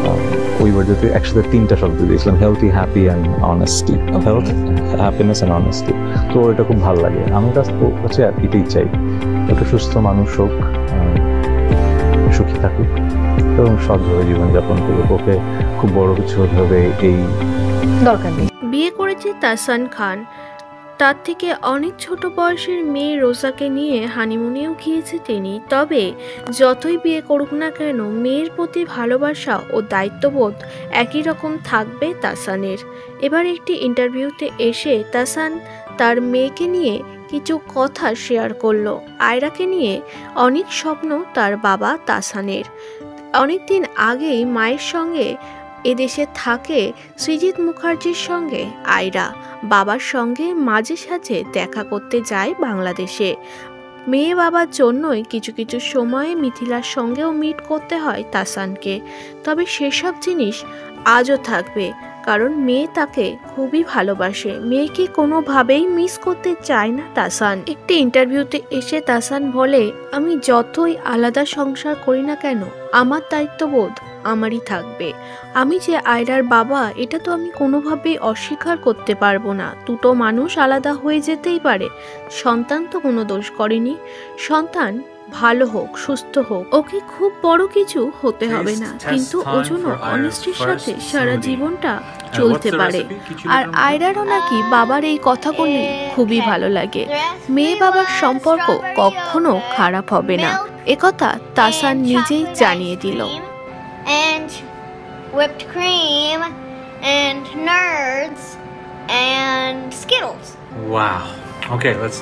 হ্যাঁ ওই ওয়ার্ডে একসাথে তিনটা শব্দ দিয়েছিলাম, healthy, happy and honesty. Health, happiness and honesty. তো এটা খুব ভালো লাগে। আমি হচ্ছে এটাই চাই, একটা সুস্থ মানুষ হোক, সুখী থাকুক এবং সৎভাবে জীবনযাপন করুক। ওকে খুব বড় কিছু হতে হবে এই দরকার নেই। বিয়ে করেছে তাহসান খান। তার থেকে অনেক ছোট বয়সের মেয়ে রোজাকে নিয়ে হানিমুনেও গিয়েছে তিনি। তবে যতই বিয়ে করুক না কেন, মেয়ের প্রতি ভালোবাসা ও দায়িত্ববোধ একই রকম থাকবে তাহসানের। এবার একটি ইন্টারভিউতে এসে তাহসান তার মেয়েকে নিয়ে কিছু কথা শেয়ার করলো। আয়রাকে নিয়ে অনেক স্বপ্ন তার বাবা তাহসানের। অনেকদিন আগেই মায়ের সঙ্গে এদেশে থাকে সৃজিত মুখার্জির সঙ্গে আয়রা। বাবার সঙ্গে মাঝে সাঝে দেখা করতে যায় বাংলাদেশে। মেয়ে বাবার জন্যই কিছু কিছু সময়ে মিথিলার সঙ্গেও মিট করতে হয় তাহসানকে। তবে সেসব জিনিস আজও থাকবে, কারণ মেয়ে তাকে খুবই ভালোবাসে। মেয়েকে কোনোভাবেই মিস করতে চায় না তাহসান। একটি ইন্টারভিউতে এসে তাহসান বলে, আমি যতই আলাদা সংসার করি না কেন, আমার দায়িত্ববোধ আমারই থাকবে। আমি যে আয়রার বাবা, এটা তো আমি কোনোভাবেই অস্বীকার করতে পারবো না। দুটো মানুষ আলাদা হয়ে যেতেই পারে, সন্তান তো কোনো দোষ করেনি। সন্তান ভালো হোক, সুস্থ হোক, ওকে খুব বড় কিছু হতে হবে না, কিন্তু ও যেন অনেস্টির সাথে সারা জীবনটা চলতে পারে। আর আয়রারও নাকি বাবার এই কথাগুলি খুবই ভালো লাগে। মেয়ে বাবার সম্পর্ক কখনো খারাপ হবে না, একথা তাহসান নিজেই জানিয়ে দিল। And whipped cream and nerds and Skittles. Wow. Okay, let's